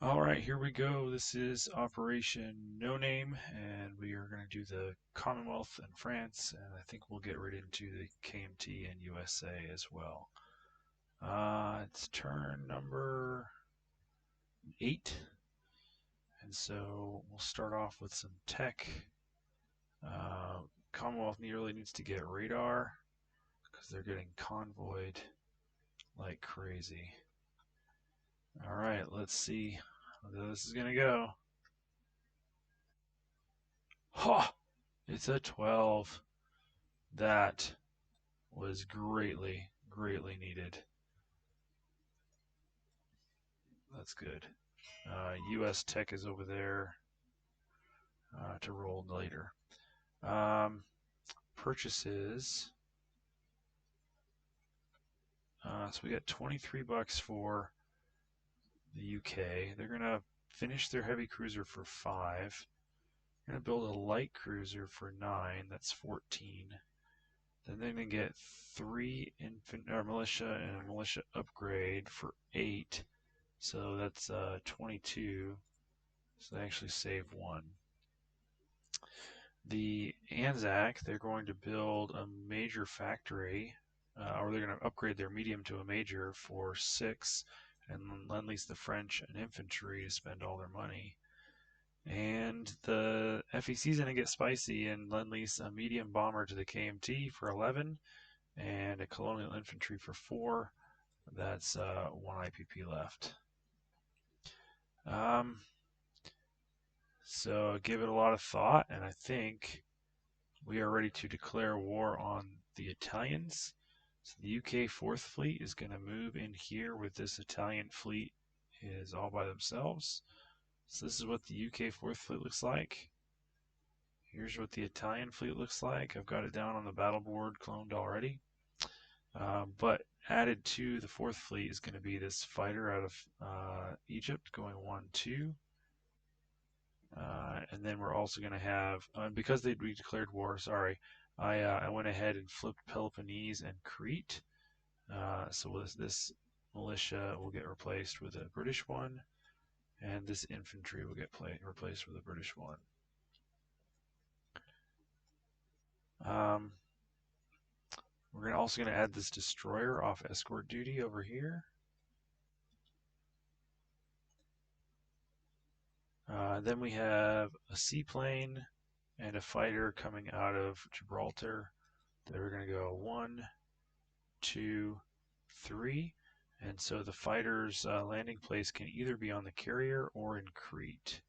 All right, here we go. This is Operation No Name, and we are going to do the Commonwealth and France, and I think we'll get right into the KMT and USA as well. It's turn number 8, and so we'll start off with some tech. Commonwealth really needs to get radar because they're getting convoyed like crazy. All right, let's see how this is going to go. Ha! It's a 12. That was greatly needed. That's good. U.S. Tech is over there to roll later. Purchases. So we got 23 bucks for the UK. They're gonna finish their heavy cruiser for 5. They're gonna build a light cruiser for 9. That's 14. Then they're gonna get 3 militia and a militia upgrade for 8. So that's 22. So they actually save 1. The Anzac, they're going to build a major factory, or they're going to upgrade their medium to a major for 6, and lend lease the French and infantry to spend all their money. And the FEC is going to get spicy and lend lease a medium bomber to the KMT for 11, and a colonial infantry for 4. That's 1 IPP left. So give it a lot of thought, and I think we are ready to declare war on the Italians. So the UK 4th Fleet is going to move in here with this Italian fleet is all by themselves. So this is what the UK 4th Fleet looks like. Here's what the Italian fleet looks like. I've got it down on the battle board cloned already. But added to the 4th Fleet is going to be this fighter out of Egypt going 1-2. And then we're also going to have, because we declared war, sorry, I went ahead and flipped Peloponnese and Crete. So this militia will get replaced with a British one, and this infantry will get replaced with a British one. We're also going to add this destroyer off escort duty over here. Then we have a seaplane and a fighter coming out of Gibraltar. They're going to go 1, 2, 3. And so the fighter's landing place can either be on the carrier or in Crete.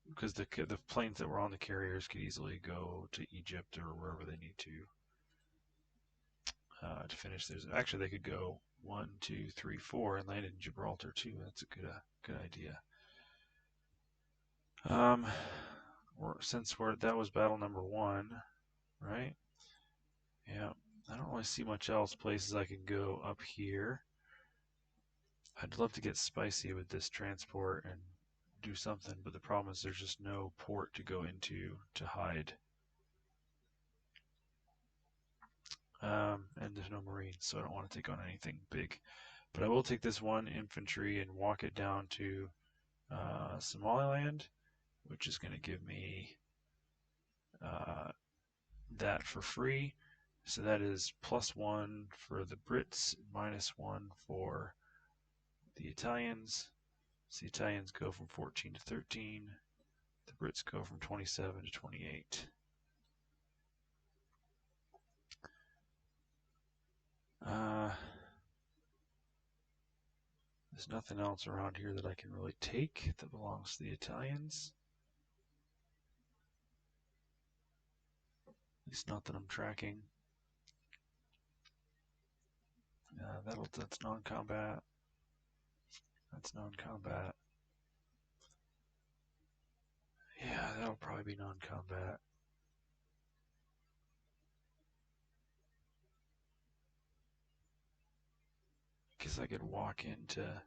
Because the planes that were on the carriers could easily go to Egypt or wherever they need to finish theirs. Actually, they could go 1, 2, 3, 4 and land in Gibraltar too. That's a good idea. That was battle number 1, right? Yeah, I don't really see much else places I can go up here. I'd love to get spicy with this transport and do something, but the problem is there's just no port to go into to hide. And there's no marines, so I don't want to take on anything big. But I will take this 1 infantry and walk it down to Somaliland, which is going to give me that for free. So that is +1 for the Brits, -1 for the Italians. So the Italians go from 14 to 13. The Brits go from 27 to 28. There's nothing else around here that I can really take that belongs to the Italians. At least not that I'm tracking. That's non-combat. That's non-combat. Yeah, that'll probably be non-combat. Guess I could walk into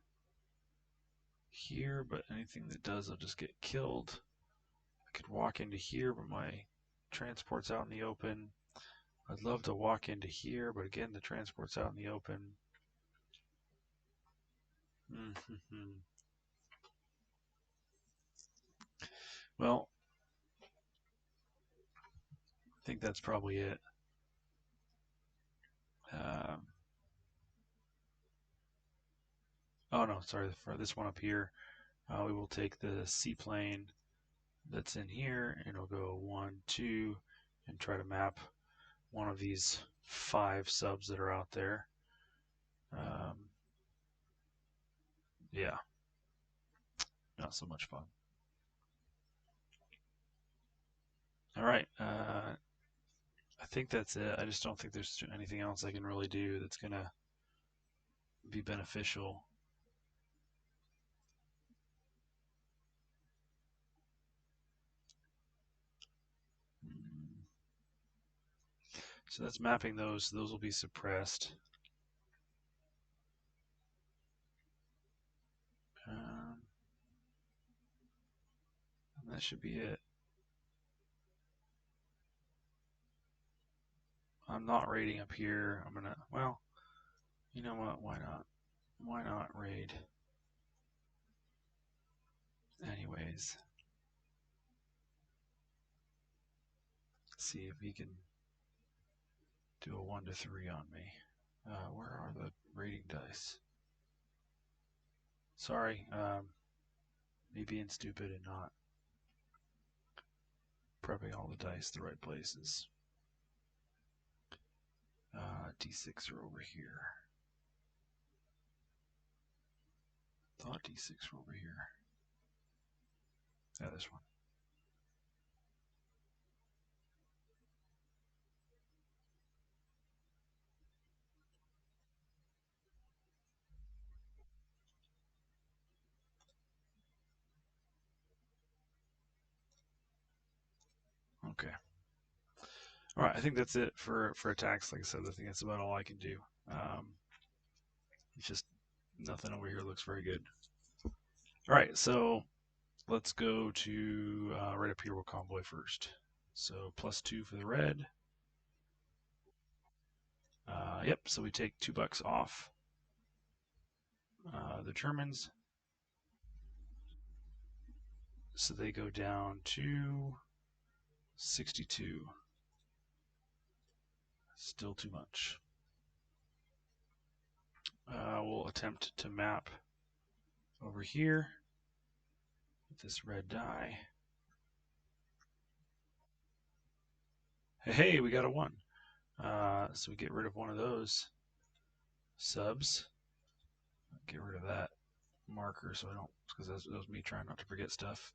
here, but anything that does, I'll just get killed. I could walk into here, but my transport's out in the open. I'd love to walk into here, but again, the transport's out in the open. Mm-hmm. Well, I think that's probably it. Um, oh no, sorry, for this one up here, we will take the seaplane that's in here and it'll go 1, 2, and try to map one of these 5 subs that are out there. Yeah, not so much fun. All right, I think that's it. I just don't think there's anything else I can really do that's gonna be beneficial. So that's mapping those. Those will be suppressed. Um, that should be it. I'm not raiding up here. I'm gonna, well, you know what? Why not? Why not raid? Anyways, see if he can do a 1 to 3 on me. Where are the raiding dice? Sorry, me being stupid and not prepping all the dice the right places. D6 are over here. Thought D6 were over here. Yeah, this one. Okay. All right, I think that's it for attacks. Like I said, I think that's about all I can do. It's just nothing over here looks very good. All right, so let's go to right up here. We'll convoy first. So +2 for the red. Yep. So we take $2 off. The Germans. So they go down to 62. Still too much. We'll attempt to map over here with this red die. Hey, we got a 1. So we get rid of one of those subs. Get rid of that marker so I don't, because that was me trying not to forget stuff.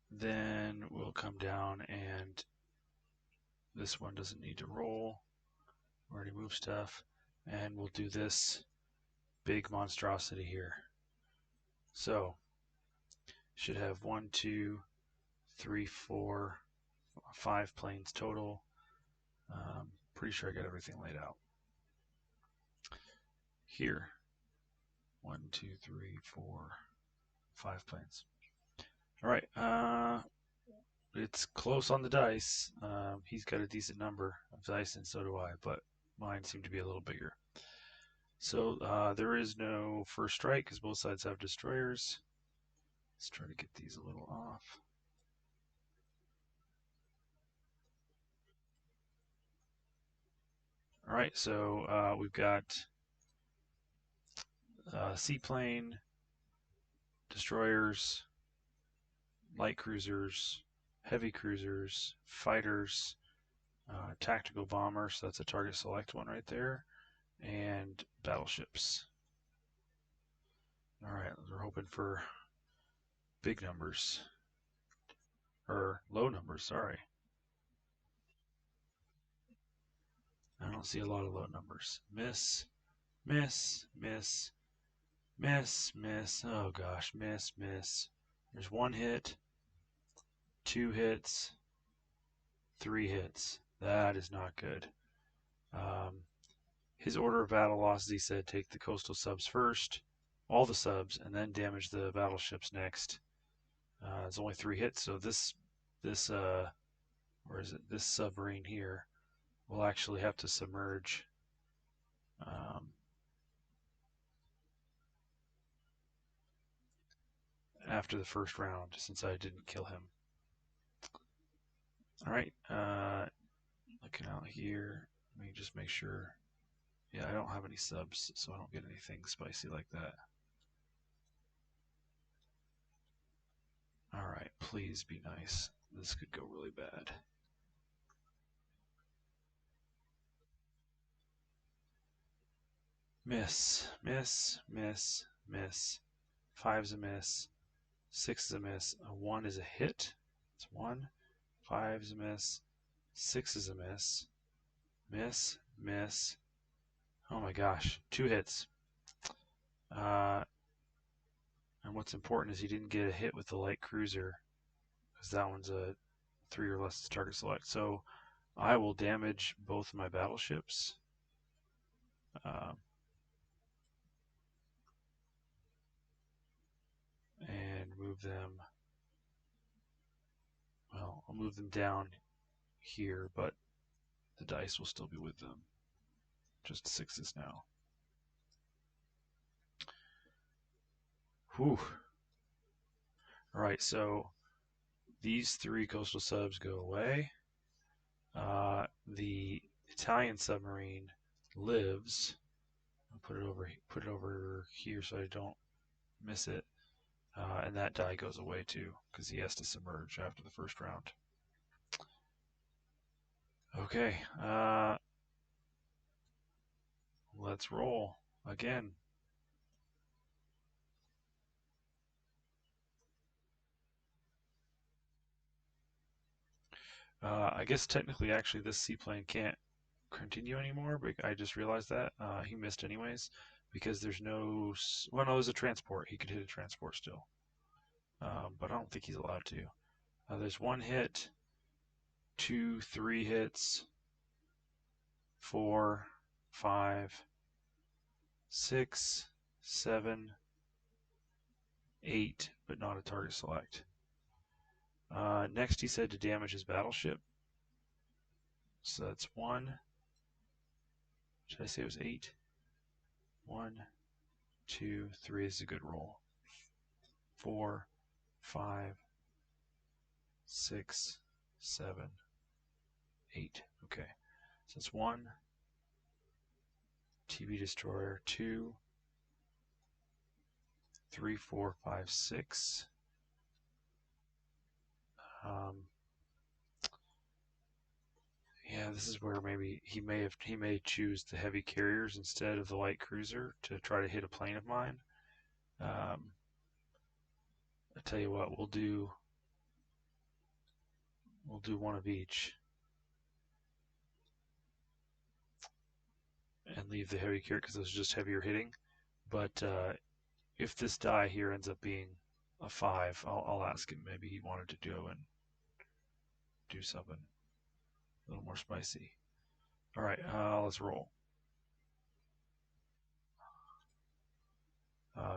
Then we'll come down and this one doesn't need to roll. We already moved stuff. And we'll do this big monstrosity here. So, should have 1, 2, 3, 4, 5 planes total. Pretty sure I got everything laid out. Here, 1, 2, 3, 4, 5 planes. All right, it's close on the dice. He's got a decent number of dice, and so do I, but mine seem to be a little bigger. So there is no first strike because both sides have destroyers. Let's try to get these a little off. All right, so we've got seaplane, destroyers, light cruisers, heavy cruisers, fighters, tactical bombers. So that's a target select one right there, and battleships. All right, we're hoping for big numbers or low numbers. Sorry, I don't see a lot of low numbers. Miss, miss, miss, miss, miss. Oh gosh, miss, miss. There's 1 hit, 2 hits, 3 hits. That is not good. His order of battle losses, he said, take the coastal subs first, all the subs, and then damage the battleships next. It's only 3 hits, so this where is it? This submarine here will actually have to submerge. Um, after the first round since I didn't kill him. All right, looking out here, let me just make sure. Yeah, I don't have any subs, so I don't get anything spicy like that. All right, please be nice. This could go really bad. Miss, miss, miss, miss. Five's a miss. Six is a miss. A one is a hit. It's one. Five's a miss. Six is a miss. Miss, miss. Oh my gosh, two hits. And what's important is he didn't get a hit with the light cruiser, because that one's a 3 or less target select. So I will damage both my battleships. And move them. Well, I'll move them down here, but the dice will still be with them. Just sixes now. Whew. All right, so these three coastal subs go away. The Italian submarine lives. I'll put it over here so I don't miss it. And that die goes away too, because he has to submerge after the first round. Okay, let's roll again. I guess technically, actually, this seaplane can't continue anymore, but I just realized that. He missed anyways, because there's no... Well, no, it was a transport. He could hit a transport still. But I don't think he's allowed to. There's one hit, 2, 3 hits, 4, 5, 6, 7, 8, but not a target select. Next, he said to damage his battleship. So that's 1. Should I say it was 8? 1, 2, 3 is a good roll. 4, 5, 6, 7, 8. Okay. So that's 1. TB destroyer. 2, 3, 4, 5, 6. Yeah, this is where maybe he may choose the heavy carriers instead of the light cruiser to try to hit a plane of mine. I tell you what, we'll do one of each and leave the heavy carrier because those are just heavier hitting. But if this die here ends up being a 5, I'll ask him. Maybe he wanted to go and do something a little more spicy. All right, let's roll.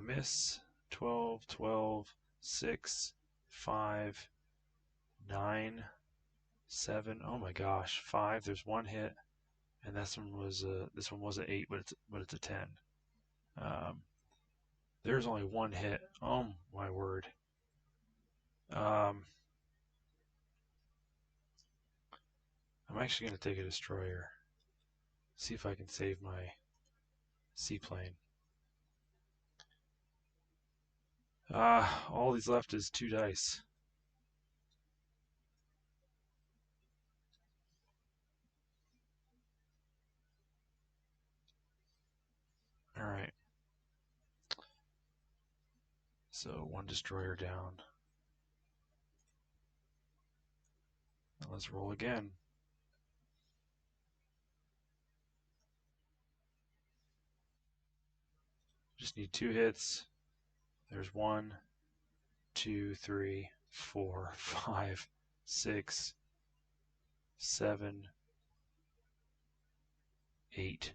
Miss. 12, 12, 6, 5, 9, 7. Oh my gosh, 5. There's one hit, and this one was an 8, but it's a 10. There's only one hit. Oh my word. I'm actually going to take a destroyer. See if I can save my seaplane. All he's left is 2 dice. All right. So 1 destroyer down. Now let's roll again. Just need 2 hits. There's 1, 2, 3, 4, 5, 6, 7, 8.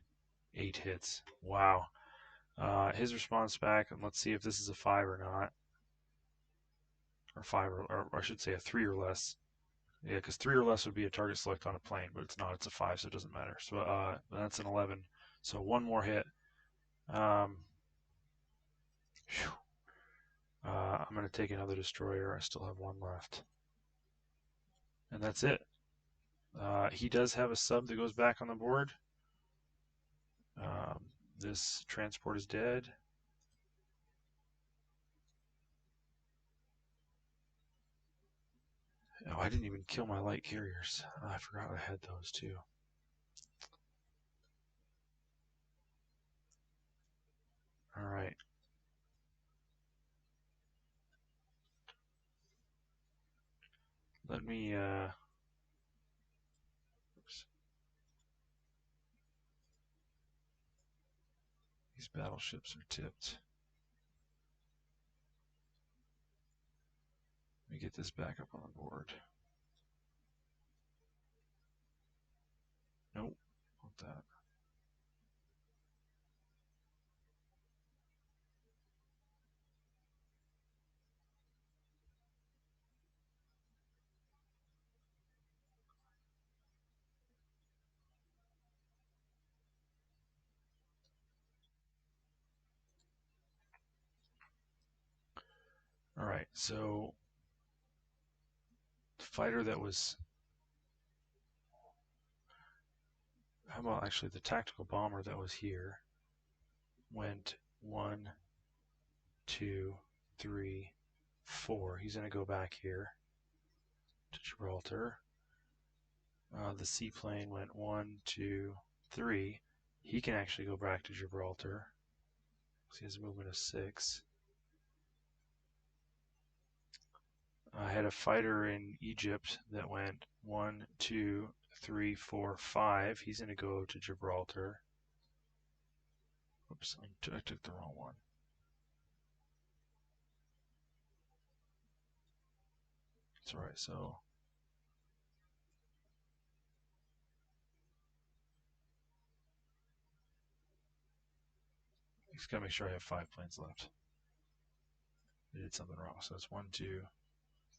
8 hits. Wow. His response back, and let's see if this is a 5 or not. Or 5, or I should say a 3 or less. Yeah, because 3 or less would be a target select on a plane, but it's not. It's a 5, so it doesn't matter. So that's an 11. So 1 more hit. I'm going to take another destroyer. I still have one left. And that's it. He does have a sub that goes back on the board. This transport is dead. Oh, I didn't even kill my light carriers. Oh, I forgot I had those too. All right. Let me, oops. These battleships are tipped. Let me get this back up on the board. Nope, not that. All right, so the fighter that was, how about actually the tactical bomber that was here went 1, 2, 3, 4. He's going to go back here to Gibraltar. The seaplane went 1, 2, 3. He can actually go back to Gibraltar. So he has a movement of 6. I had a fighter in Egypt that went 1, 2, 3, 4, 5. He's going to go to Gibraltar. Oops, I took the wrong one. That's all right. So I just gotta make sure I have 5 planes left. I did something wrong. So it's 1, 2,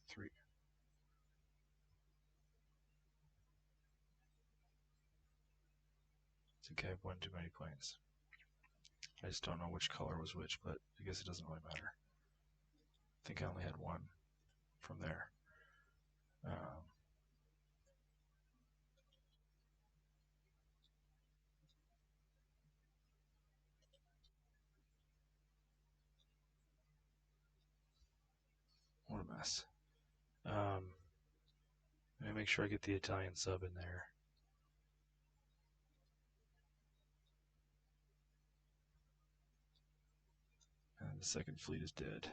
3. It's okay. I have one too many planes. I just don't know which color was which, but I guess it doesn't really matter. I think I only had one from there. What a mess. Let me make sure I get the Italian sub in there. And the second fleet is dead.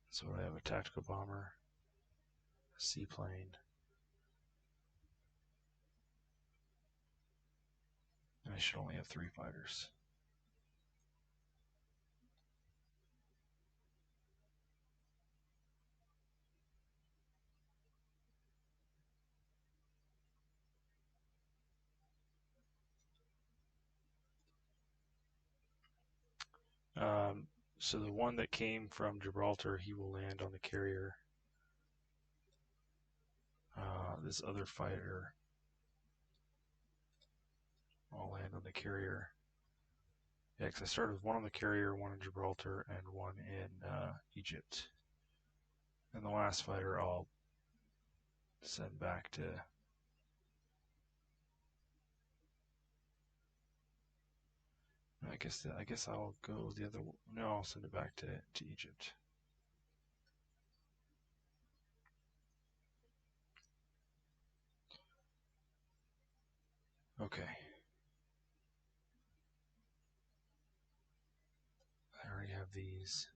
So I have a tactical bomber, a seaplane, and I should only have 3 fighters. So the one that came from Gibraltar, he will land on the carrier. This other fighter will land on the carrier. Yeah, because I started with one on the carrier, one in Gibraltar, and one in Egypt. And the last fighter I'll send back to. I guess I'll go the other. No, I'll send it back to Egypt. Okay. I already have these.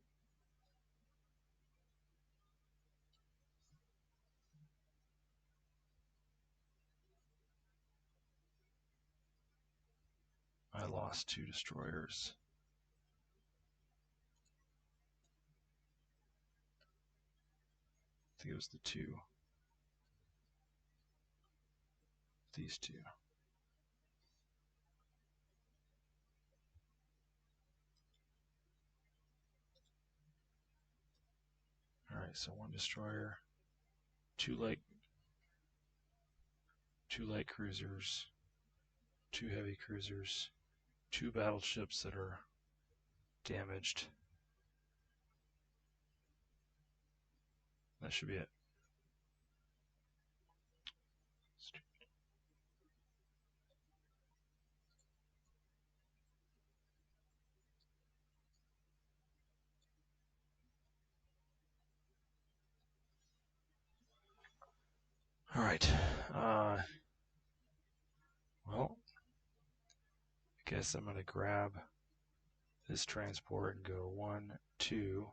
I lost 2 destroyers. I think it was the 2. These 2. Alright, so 1 destroyer, 2 light. 2 light cruisers, 2 heavy cruisers, 2 battleships that are damaged. That should be it. All right. Well, I guess I'm going to grab this transport and go 1, 2,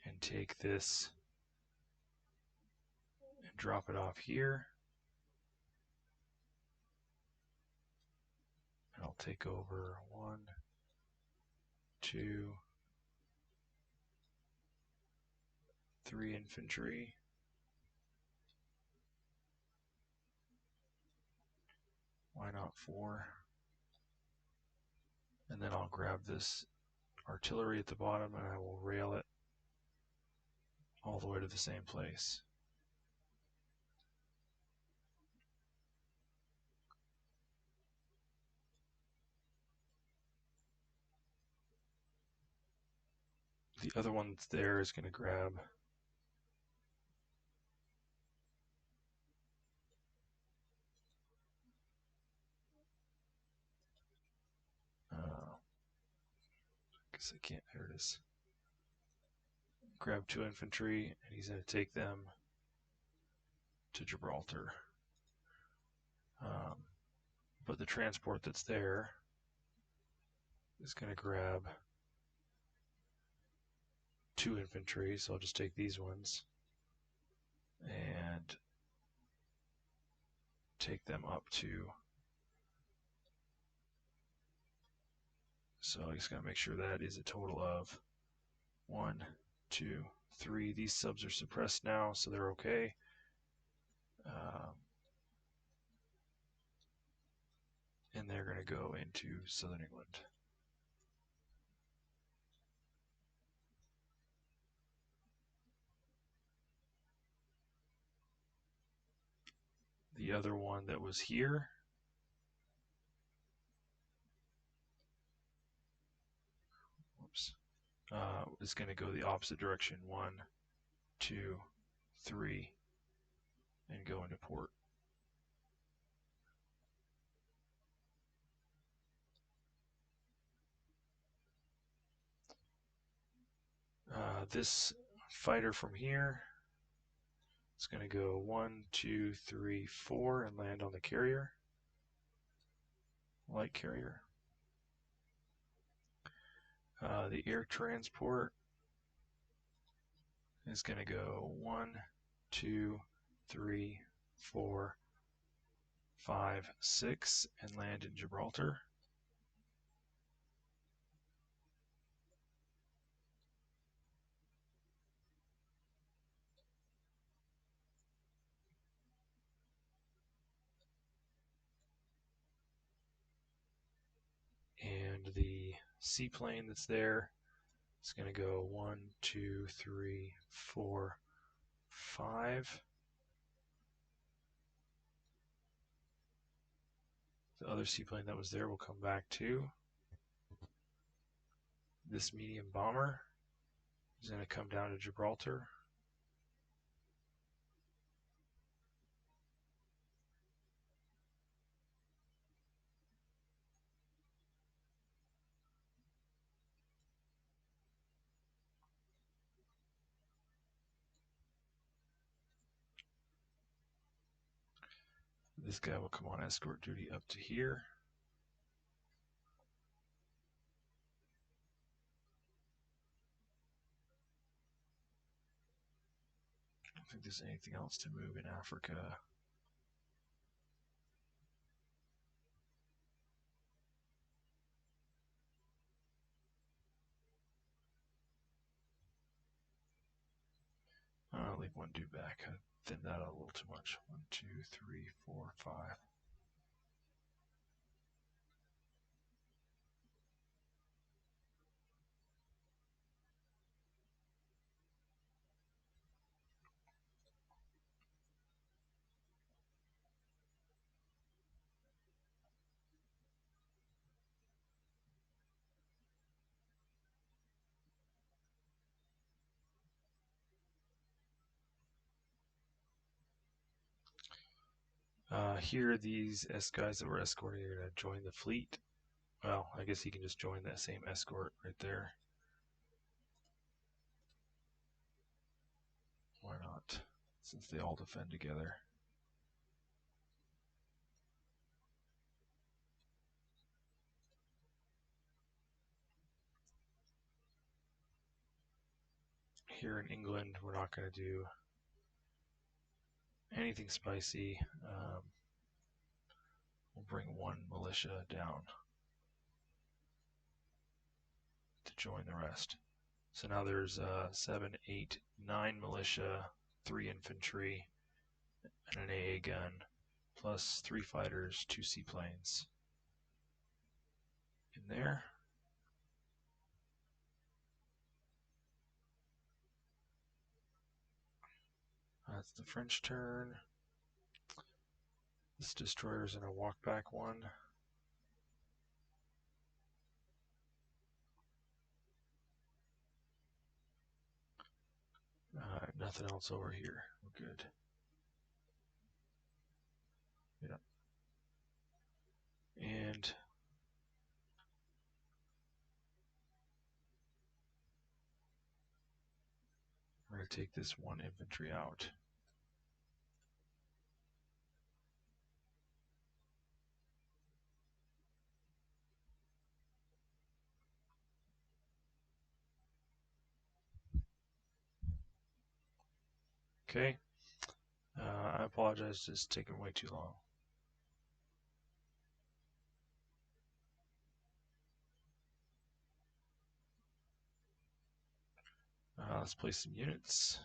and take this and drop it off here. And I'll take over 1, 2, 3 infantry. Why not 4? And then I'll grab this artillery at the bottom and I will rail it all the way to the same place. The other one that's there is going to grab guess I can't, there it is. Grab 2 infantry and he's going to take them to Gibraltar. But the transport that's there is going to grab 2 infantry, so I'll just take these ones and take them up to. So I just got to make sure that is a total of 1, 2, 3. These subs are suppressed now, so they're okay. And they're going to go into southern England. The other one that was here is going to go the opposite direction. 1, 2, 3, and go into port. This fighter from here is going to go 1, 2, 3, 4 and land on the carrier, light carrier. The air transport is going to go 1, 2, 3, 4, 5, 6 and land in Gibraltar. And the seaplane that's there is going to go 1, 2, 3, 4, 5. The other seaplane that was there will come back too. This medium bomber is going to come down to Gibraltar. This guy will come on escort duty up to here. I don't think there's anything else to move in Africa. I'll leave 1 dude back. I thinned that out a little too much. 1, 2, 3, 4, 5. Here, these guys that we're escorting are going to join the fleet. Well, I guess he can just join that same escort right there. Why not? Since they all defend together. Here in England, we're not going to do anything spicy. We'll bring one militia down to join the rest. So now there's 7, 8, 9 militia, 3 infantry, and an AA gun, plus 3 fighters, 2 seaplanes in there. That's the French turn. This destroyer's in a walk back one. Nothing else over here. We're good. Yeah. And we're going to take this 1 infantry out. Okay. I apologize, it's taking way too long. Let's place some units.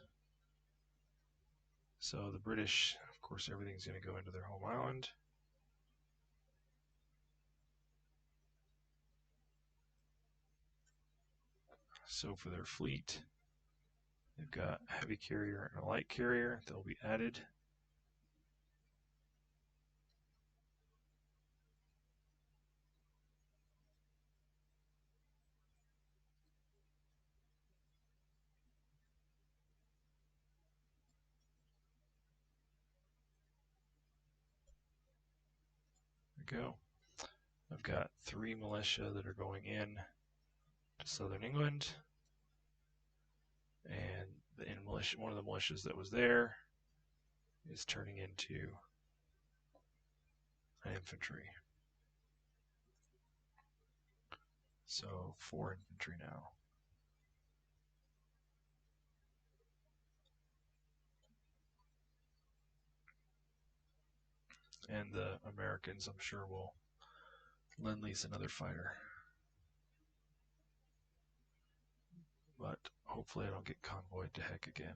So the British, of course, everything's going to go into their home island. So for their fleet, they've got a heavy carrier and a light carrier. They'll be added. There we go. I've got 3 militia that are going in to southern England. And one of the militias that was there is turning into an infantry. So 4 infantry now. And the Americans, I'm sure, will lend-lease another fighter. But hopefully I don't get convoyed to heck again.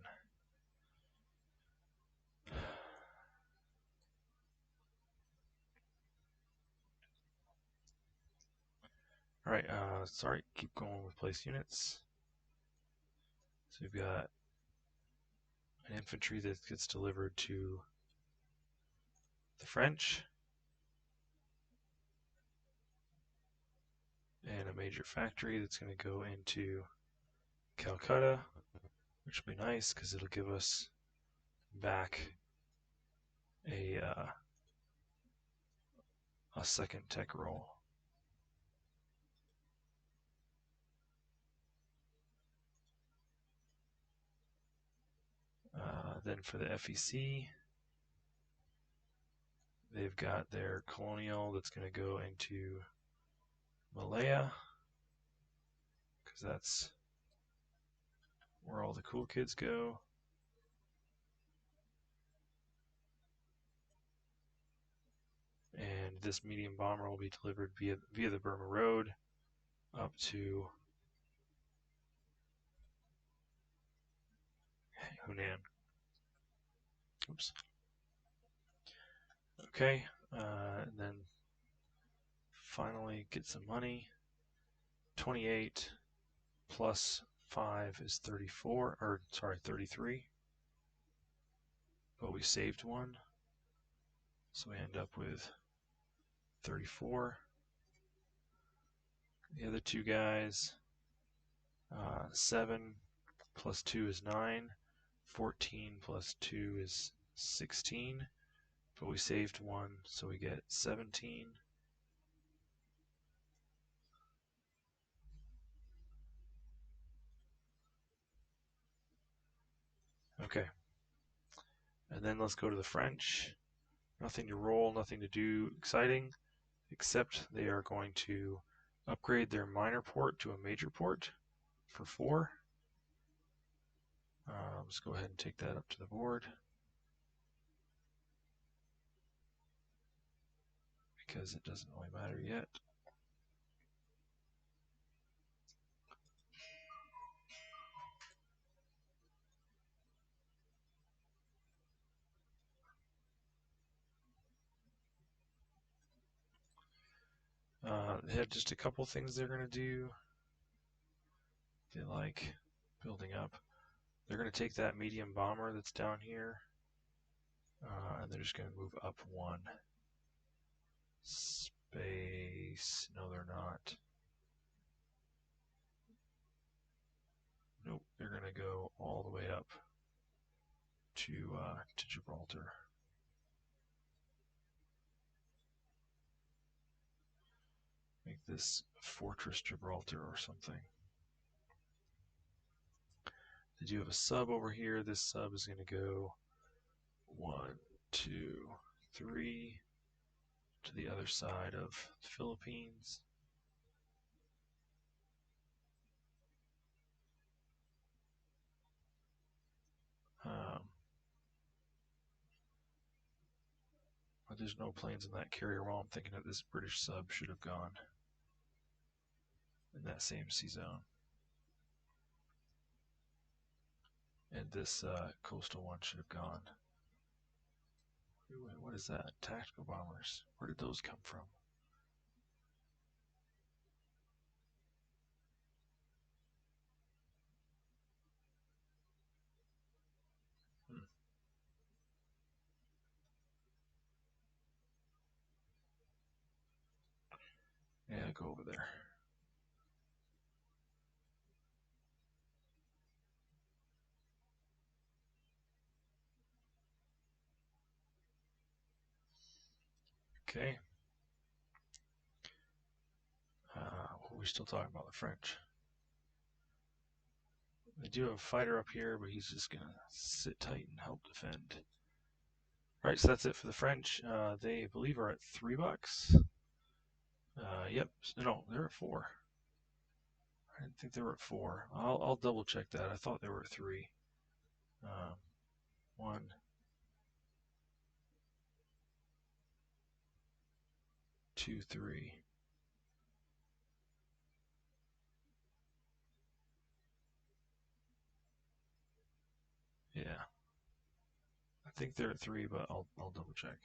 Alright, sorry, keep going with place units. So we've got an infantry that gets delivered to the French. And a major factory that's going to go into Calcutta, which will be nice because it'll give us back a second tech roll. Then for the FEC, they've got their colonial that's going to go into Malaya, because that's where all the cool kids go. And this medium bomber will be delivered via the Burma Road up to Hunan. Oops. Okay, and then finally get some money. 28 plus 5 is 34, or sorry, 33. But we saved one, so we end up with 34. The other 2 guys, 7 plus 2 is 9. 14 plus 2 is 16. but we saved one, so we get 17. Okay, and then let's go to the French. Nothing to roll, nothing to do exciting, except they are going to upgrade their minor port to a major port for 4. Let's go ahead and take that up to the board, because it doesn't really matter yet. They have just a couple things they're going to do. They like building up. They're going to take that medium bomber that's down here, and they're just going to move up 1 space. No, they're not. Nope, they're going to go all the way up to Gibraltar. Make this Fortress Gibraltar or something. They do have a sub over here. This sub is going to go 1, 2, 3 to the other side of the Philippines. But there's no planes in that carrier. Well, I'm thinking that this British sub should have gone in that same sea zone. And this coastal one should have gone. Wait, what is that? Tactical bombers. Where did those come from? Yeah, go over there. Okay. We're still talking about the French. They do have a fighter up here, but he's just going to sit tight and help defend. All right, so that's it for the French. They believe are at $3. Yep. No, they're at 4. I didn't think they were at 4. I'll double check that. I thought they were at 3. 1, 2, 3. Yeah. I think they're at 3, but I'll double check.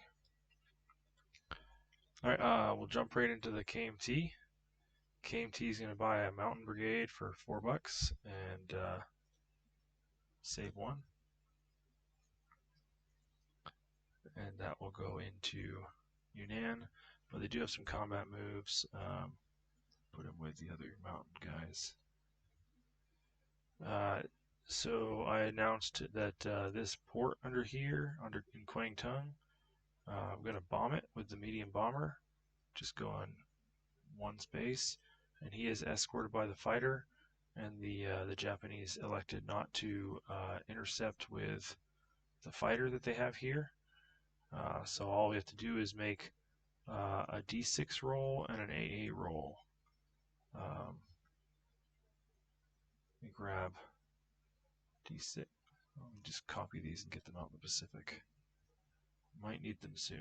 All right, we'll jump right into the KMT. KMT is going to buy a mountain brigade for $4 and save 1. And that will go into Yunnan. But they do have some combat moves. Put them with the other mountain guys. So I announced that this port under here, in Kwangtung, I'm going to bomb it with the medium bomber. Just go on 1 space, and he is escorted by the fighter, and the Japanese elected not to intercept with the fighter that they have here. So all we have to do is make a D6 roll and an AA roll. Let me grab D6. Let me just copy these and get them out in the Pacific. Might need them soon.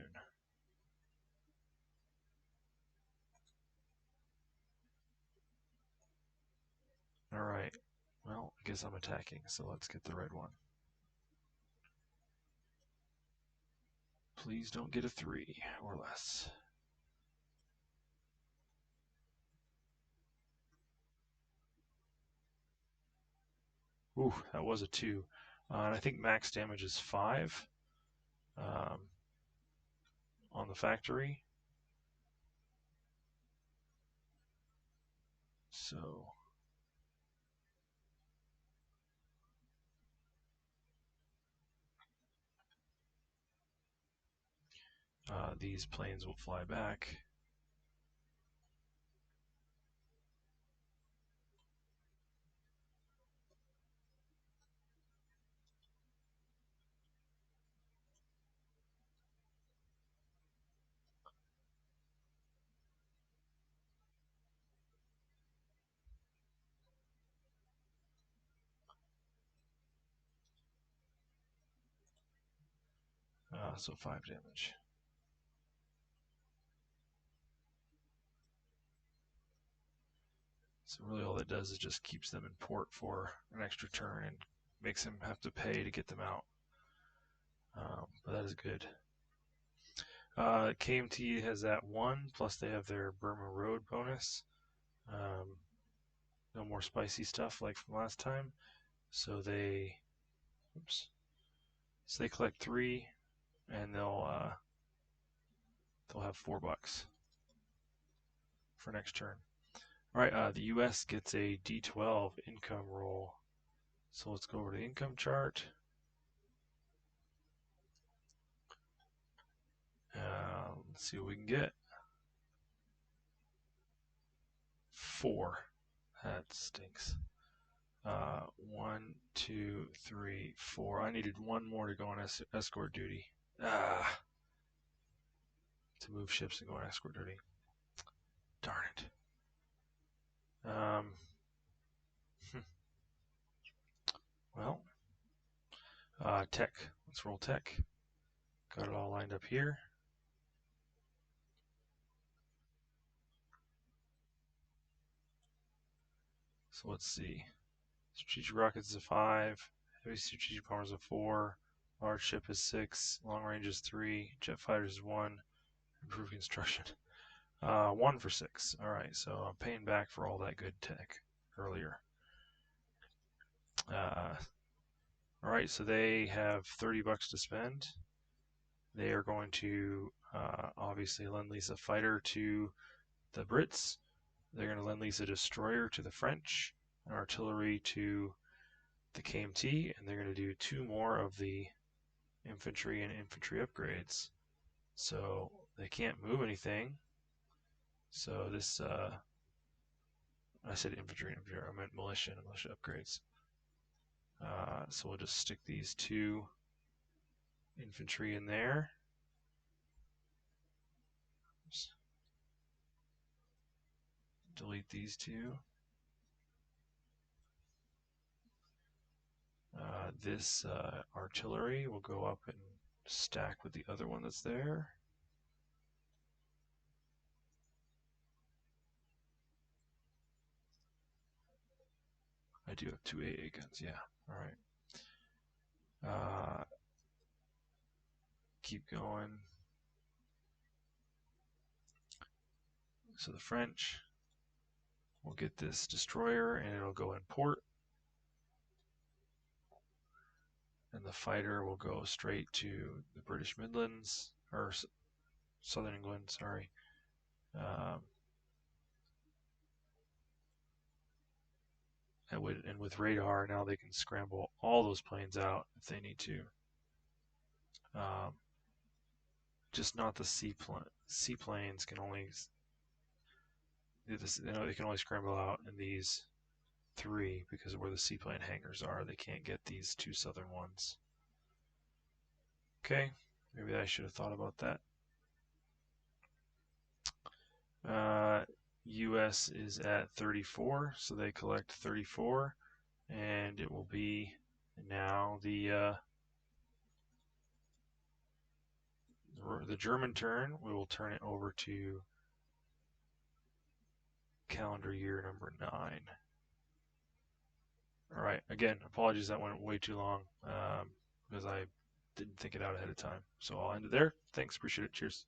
Alright, well, I guess I'm attacking, so let's get the red one. Please don't get a 3 or less. Ooh, that was a 2. And I think max damage is 5 on the factory. So these planes will fly back. So 5 damage. So really all it does is just keeps them in port for an extra turn and makes him have to pay to get them out. But that is good. KMT has that 1, plus they have their Burma Road bonus. No more spicy stuff like from last time. So they, oops. So they collect 3, and they'll have $4 for next turn. All right, the U.S. gets a D12 income roll. So let's go over to the income chart. Let's see what we can get. 4. That stinks. 1, 2, 3, 4. I needed 1 more to go on escort duty. To move ships and go on escort duty. Darn it. Well, tech. Let's roll tech. Got it all lined up here. So let's see. Strategic rockets is a 5. Heavy strategic bombers is a 4. Large ship is 6. Long range is 3. Jet fighters is 1. Improved construction. 1 for 6. Alright, so I'm paying back for all that good tech earlier. Alright, so they have $30 to spend. They are going to obviously lend-lease a fighter to the Brits. They're going to lend-lease a destroyer to the French, an artillery to the KMT, and they're going to do 2 more of the infantry and infantry upgrades. So they can't move anything. So this, I said infantry, I meant militia and militia upgrades. So we'll just stick these 2 infantry in there. Oops. Delete these 2. This artillery will go up and stack with the other one that's there. I do have 2 AA guns, yeah. Alright. Keep going. So the French will get this destroyer and it'll go in port. And the fighter will go straight to the British Midlands, or Southern England, sorry. And with radar, now they can scramble all those planes out if they need to. Just not the seaplanes can only, they can only scramble out in these 3 because of where the seaplane hangars are. They can't get these 2 southern ones. Okay, maybe I should have thought about that. US is at 34, so they collect 34, and it will be now the German turn. We will turn it over to calendar year number 9. All right, again, apologies that went way too long because I didn't think it out ahead of time. So I'll end it there. Thanks, appreciate it. Cheers.